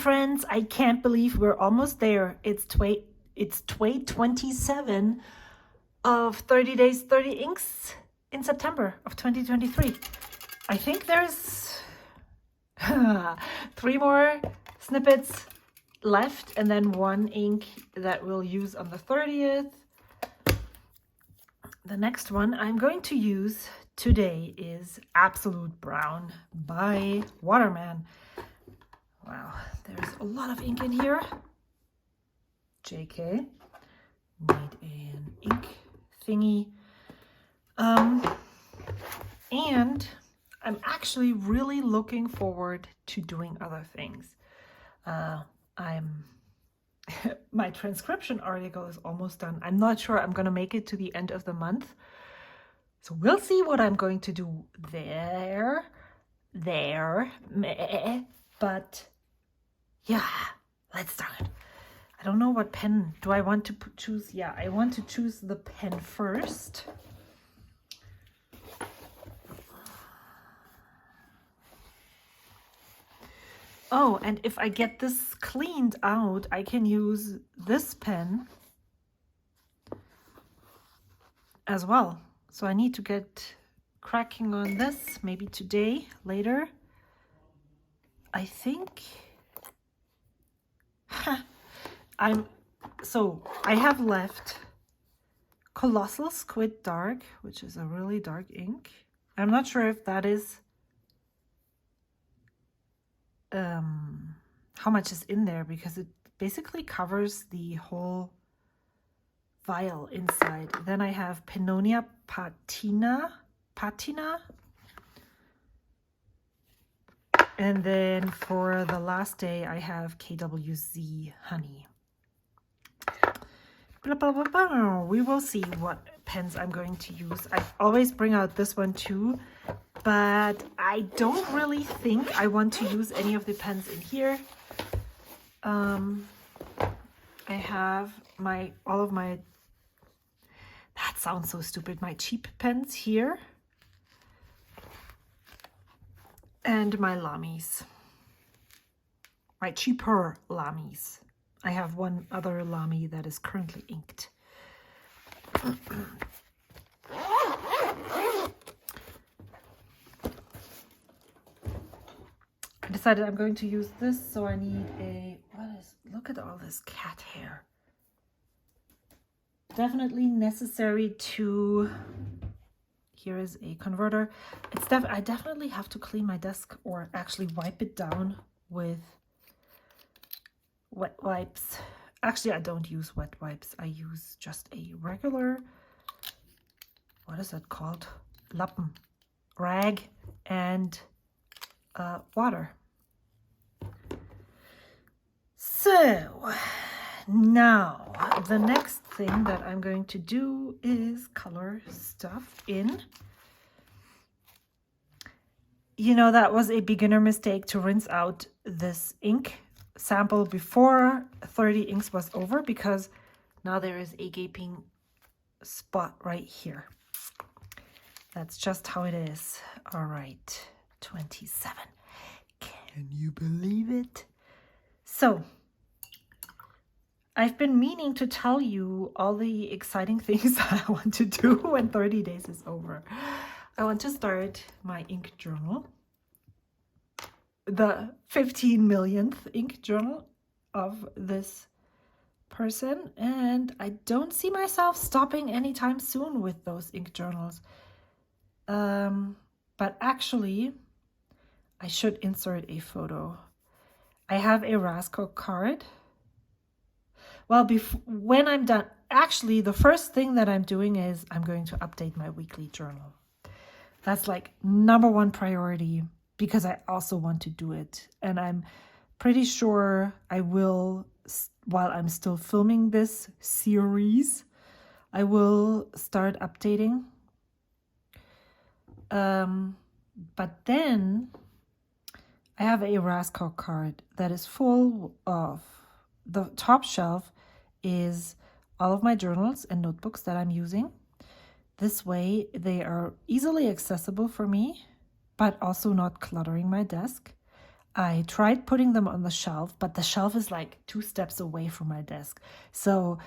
friends, I can't believe we're almost there. It's 27 of 30 days, 30 inks in September of 2023. I think there's 3 more snippets left and then 1 ink that we'll use on the 30th. The next one I'm going to use today is Absolute Brown by Waterman. Wow, there's a lot of ink in here. JK, need an ink thingy. And I'm actually really looking forward to doing other things. My transcription article is almost done. I'm not sure I'm going to make it to the end of the month. So we'll see what I'm going to do there. But yeah, let's start. I don't know what pen. Do I want to choose? Yeah, I want to choose the pen first. Oh, and if I get this cleaned out, I can use this pen as well. So I need to get cracking on this, maybe today, later. I think I have left Colossal Squid Dark, which is a really dark ink. I'm not sure if that is how much is in there, because it basically covers the whole vial inside. Then I have Pannonia Patina. And then for the last day, I have KWZ Honey. Blah, blah, blah, blah. We will see what pens I'm going to use. I always bring out this one too, but I don't really think I want to use any of the pens in here. I have all of my, that sounds so stupid, my cheap pens here. And my Lamis. My cheaper Lamis. I have one other Lamy that is currently inked. I decided I'm going to use this, so I need look at all this cat hair. Definitely necessary to, here is a converter. I definitely have to clean my desk, or actually wipe it down with wet wipes. Actually, I don't use wet wipes. I use just a regular, what is it called? Lappen, rag, and water. So now the next thing that I'm going to do is color stuff in. You know, that was a beginner mistake to rinse out this ink sample before 30 inks was over, because now there is a gaping spot right here. That's just how it is. All right, 27. Can you believe it? So I've been meaning to tell you all the exciting things that I want to do when 30 days is over. I want to start my ink journal, the 15 millionth ink journal of this person, and I don't see myself stopping anytime soon with those ink journals. But actually, I should insert a photo. I have a Rascal card. Well, when I'm done, actually, the first thing that I'm doing is I'm going to update my weekly journal. That's like #1 priority, because I also want to do it. And I'm pretty sure I will, while I'm still filming this series, I will start updating. But then I have a Rascal card that is full of, the top shelf is all of my journals and notebooks that I'm using. This way they are easily accessible for me, but also not cluttering my desk. I tried putting them on the shelf, but the shelf is like 2 steps away from my desk. So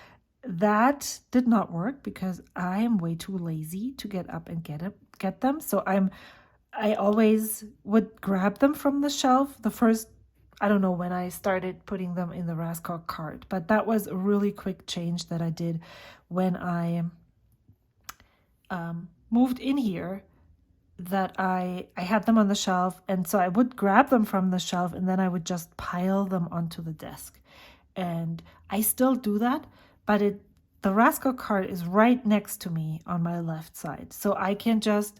that did not work because I am way too lazy to get up and get them. So I always would grab them from the shelf. The first, I don't know when I started putting them in the Raskog cart, but that was a really quick change that I did when I moved in here, that I had them on the shelf, and so I would grab them from the shelf and then I would just pile them onto the desk. And I still do that, but the Raskog cart is right next to me on my left side. So I can just,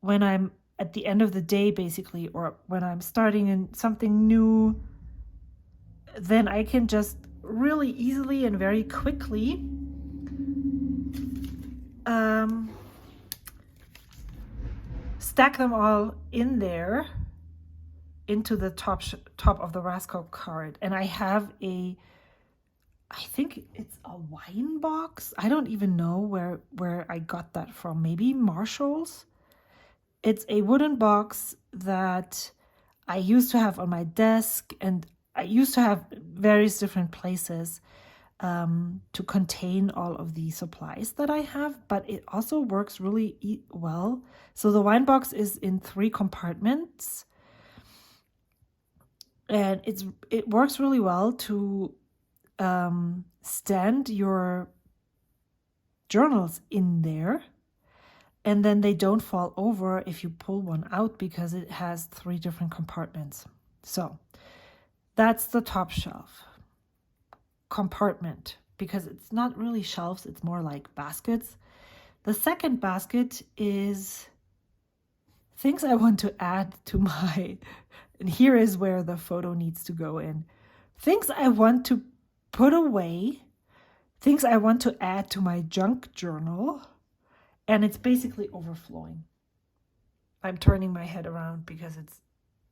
when I'm at the end of the day basically, or when I'm starting in something new, then I can just really easily and very quickly stack them all in there into the top of the Raskog card. And I have I think it's a wine box. I don't even know where I got that from. Maybe Marshall's. It's a wooden box that I used to have on my desk, and I used to have various different places to contain all of the supplies that I have, but it also works really well. So the wine box is in 3 compartments, and it works really well to stand your journals in there, and then they don't fall over if you pull one out because it has 3 different compartments. So that's the top shelf compartment, because it's not really shelves, it's more like baskets. The second basket is things I want to add to my, and here is where the photo needs to go in. Things I want to put away, things I want to add to my junk journal, and it's basically overflowing. I'm turning my head around because it's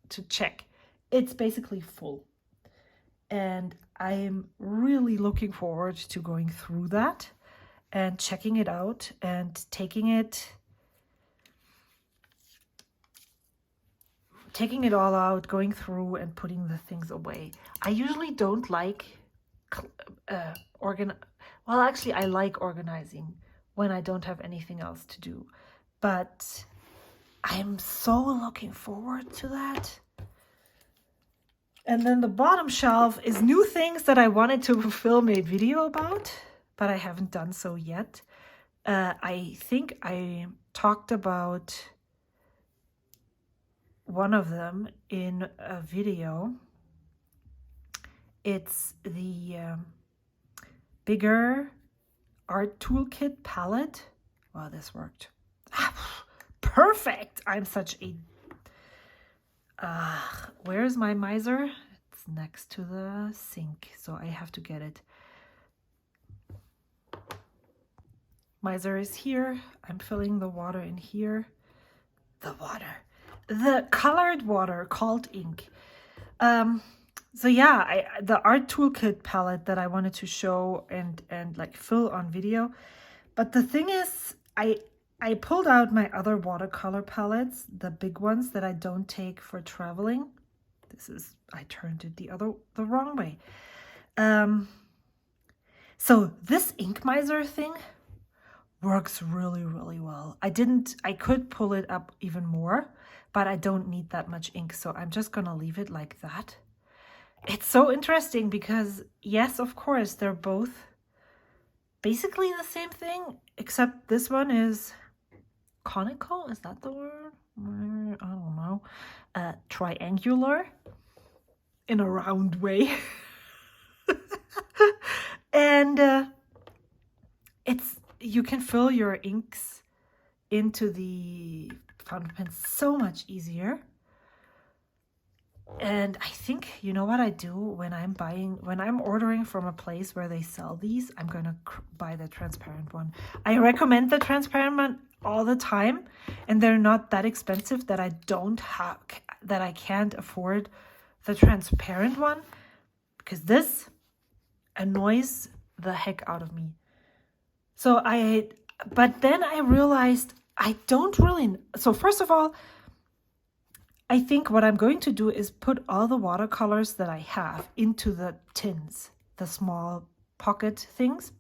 to check. It's basically full. And I'm really looking forward to going through that and checking it out and taking it all out, going through and putting the things away. I usually don't like well, actually I like organizing when I don't have anything else to do, but I'm so looking forward to that. And then the bottom shelf is new things that I wanted to film a video about, but I haven't done so yet. I think I talked about one of them in a video. It's the bigger art toolkit palette. Wow, this worked. Perfect! I'm such a... where's my miser? It's next to the sink, so I have to get it. Miser is here. I'm filling the water in here. The colored water called ink. So yeah, the art toolkit palette that I wanted to show and like fill on video. But the thing is, I pulled out my other watercolor palettes, the big ones that I don't take for traveling. I turned it the wrong way. So this ink miser thing works really, really well. I could pull it up even more, but I don't need that much ink, so I'm just gonna leave it like that. It's so interesting because, yes, of course, they're both basically the same thing, except this one is conical. Is that the word? I don't know. Triangular in a round way. And you can fill your inks into the fountain pen so much easier. And I think, you know what I do when I'm ordering from a place where they sell these, I'm going to buy the transparent one. I recommend the transparent one all the time, and they're not that expensive that that I can't afford the transparent one, because this annoys the heck out of me. But then I realized I don't really, so first of all, I think what I'm going to do is put all the watercolors that I have into the tins, the small pocket things.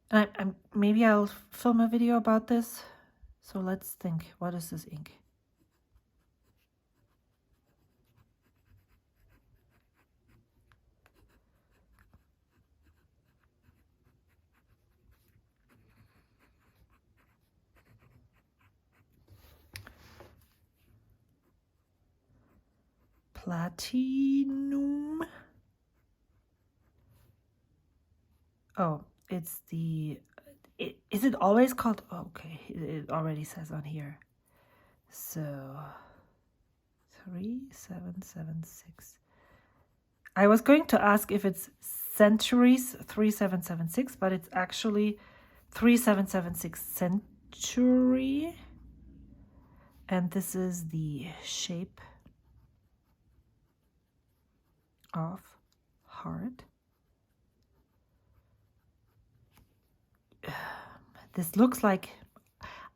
And maybe I'll film a video about this. So let's think, what is this ink? Platinum. Oh, it's the, is it always called, oh, okay, it already says on here. So 3776. I was going to ask if it's centuries 3776, but it's actually 3776 century. And this is the shape of heart. This looks like,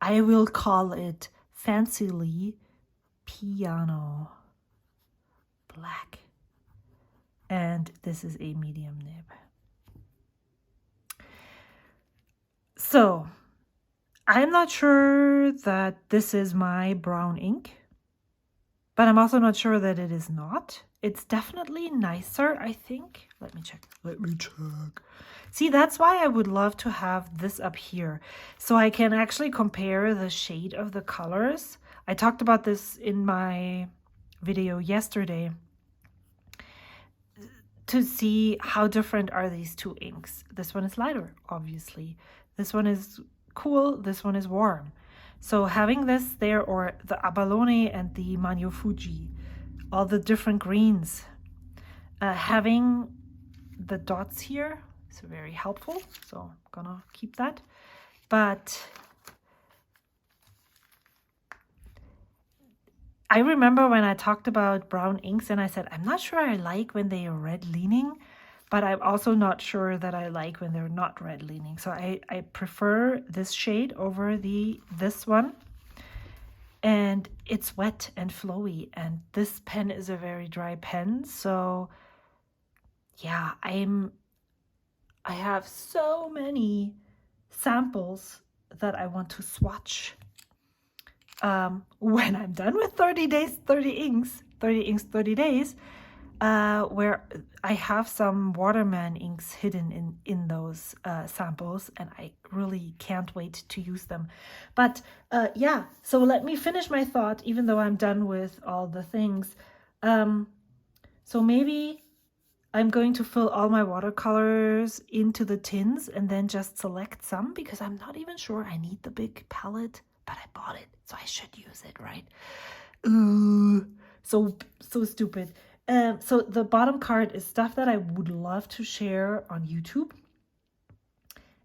I will call it fancily piano black. And this is a medium nib. So I'm not sure that this is my brown ink, but I'm also not sure that it is not. It's definitely nicer, I think. Let me check. See, that's why I would love to have this up here, so I can actually compare the shade of the colors. I talked about this in my video yesterday to see how different are these two inks. This one is lighter, obviously. This one is cool, this one is warm. So having this there, or the Abalone and the Manyo Fuji, all the different greens, having the dots here is very helpful, so I'm gonna keep that. But I remember when I talked about brown inks and I said, I'm not sure I like when they are red leaning, but I'm also not sure that I like when they're not red leaning. So I prefer this shade over this one. And it's wet and flowy, and this pen is a very dry pen. So yeah, I have so many samples that I want to swatch when I'm done with 30 days, 30 inks, 30 days, where I have some Waterman inks hidden in those samples, and I really can't wait to use them. But yeah, so let me finish my thought, even though I'm done with all the things. So maybe I'm going to fill all my watercolors into the tins and then just select some, because I'm not even sure I need the big palette, but I bought it, so I should use it, right? Ooh, so stupid. So the bottom card is stuff that I would love to share on YouTube.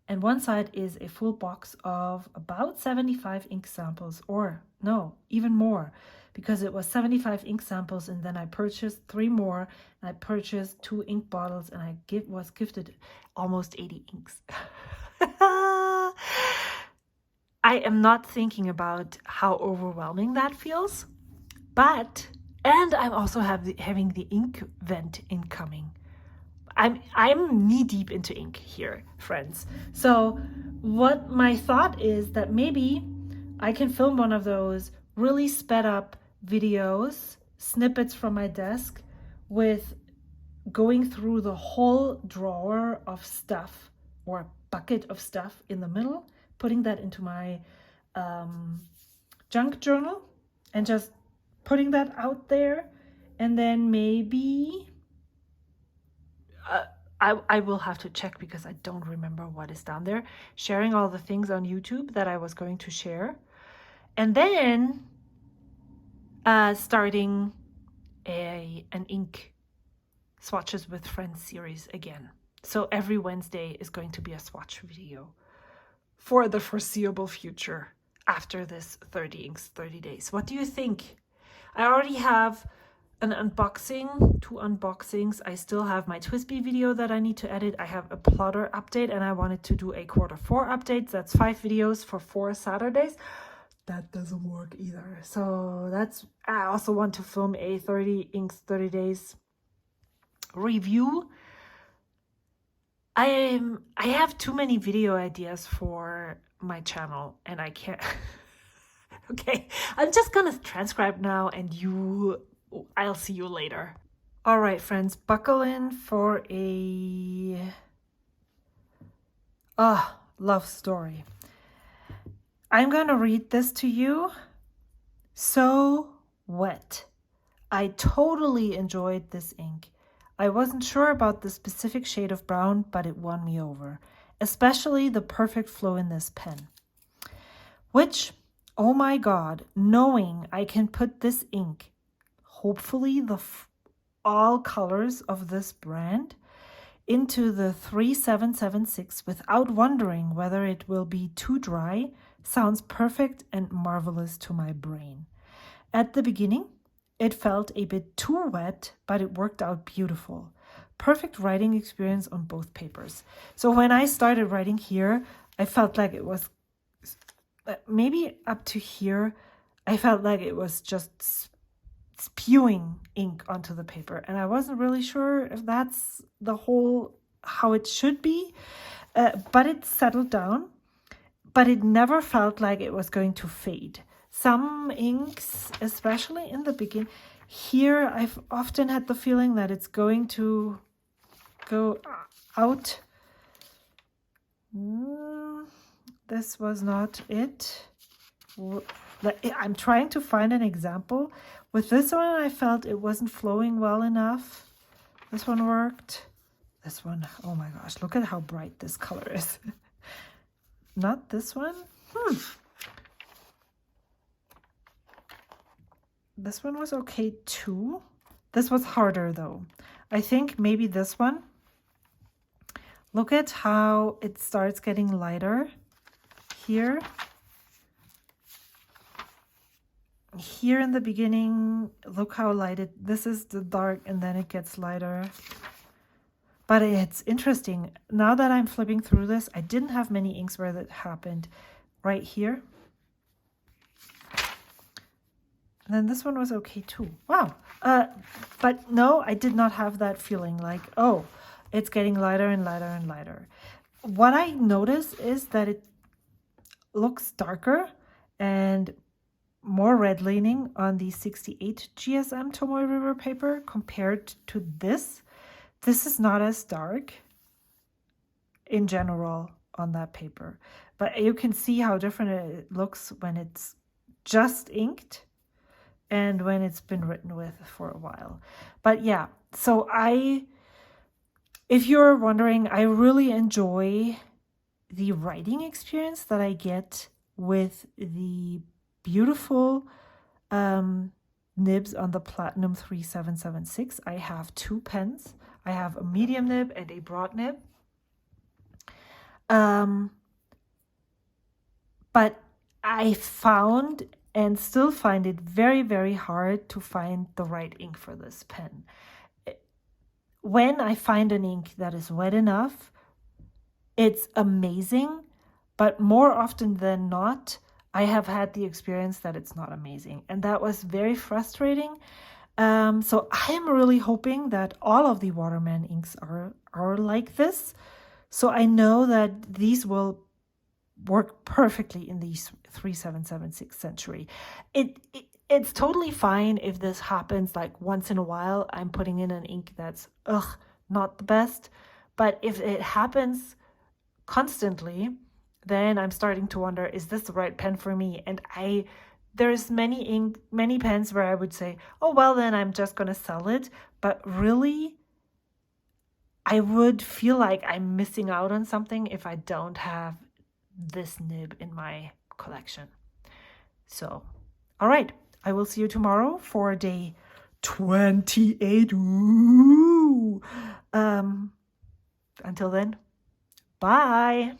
And one side is a full box of about 75 ink samples, or no, even more, because it was 75 ink samples, and then I purchased 3 more, and I purchased 2 ink bottles, and I was gifted almost 80 inks. I am not thinking about how overwhelming that feels, but, and I'm also having the ink vent incoming. I'm knee deep into ink here, friends. So what my thought is that maybe I can film one of those really sped up videos, snippets from my desk, with going through the whole drawer of stuff, or bucket of stuff in the middle, putting that into my junk journal and just putting that out there. And then maybe I will have to check, because I don't remember what is down there, sharing all the things on YouTube that I was going to share, and then starting an ink swatches with friends series again. So every Wednesday is going to be a swatch video for the foreseeable future after this 30 inks, 30 days. What do you think? I already have an unboxing, 2 unboxings. I still have my TWSBI video that I need to edit. I have a plotter update, and I wanted to do a Q4 update. That's 5 videos for 4 Saturdays. that doesn't work either. So I also want to film a 30 inks 30 days review. I have too many video ideas for my channel and I can't. Okay, I'm just gonna transcribe now and I'll see you later. All right, friends, buckle in for a love story. I'm gonna read this to you. So wet. I totally enjoyed this ink. I wasn't sure about the specific shade of brown, but it won me over, especially the perfect flow in this pen. Which, oh my God, knowing I can put this ink, hopefully all colors of this brand, into the 3776 without wondering whether it will be too dry, sounds perfect and marvelous to my brain. At the beginning, it felt a bit too wet, but it worked out beautiful. Perfect writing experience on both papers. So when I started writing here, I felt like it was maybe up to here. I felt like it was just spewing ink onto the paper, and I wasn't really sure if that's how it should be, but it settled down, but it never felt like it was going to fade. Some inks, especially in the beginning, here I've often had the feeling that it's going to go out. This was not it. I'm trying to find an example. With this one, I felt it wasn't flowing well enough. This one worked. This one, oh my gosh, look at how bright this color is. Not this one. This one was okay too. This was harder though. I think maybe this one. Look at how it starts getting lighter here. Here in the beginning, look how light this is the dark, and then it gets lighter. But it's interesting. Now that I'm flipping through this, I didn't have many inks where that happened. Right here. And then this one was okay too. Wow. But no, I did not have that feeling like, oh, it's getting lighter and lighter and lighter. What I notice is that it looks darker and more red leaning on the 68 GSM Tomoe River paper compared to this. This is not as dark in general on that paper, but you can see how different it looks when it's just inked and when it's been written with for a while. But yeah, so if you're wondering, I really enjoy the writing experience that I get with the beautiful nibs on the Platinum 3776. I have two pens. I have a medium nib and a broad nib. But I found and still find it very, very hard to find the right ink for this pen. When I find an ink that is wet enough, it's amazing, but more often than not, I have had the experience that it's not amazing, and that was very frustrating. So I am really hoping that all of the Waterman inks are like this. So I know that these will work perfectly in the 3776 Century. It's totally fine if this happens like once in a while. I'm putting in an ink that's not the best, but if it happens constantly, then I'm starting to wonder, is this the right pen for me? And there's many pens where I would say, oh well, then I'm just gonna sell it. But really, I would feel like I'm missing out on something if I don't have this nib in my collection. So, all right, I will see you tomorrow for day 28. Ooh. Until then, bye.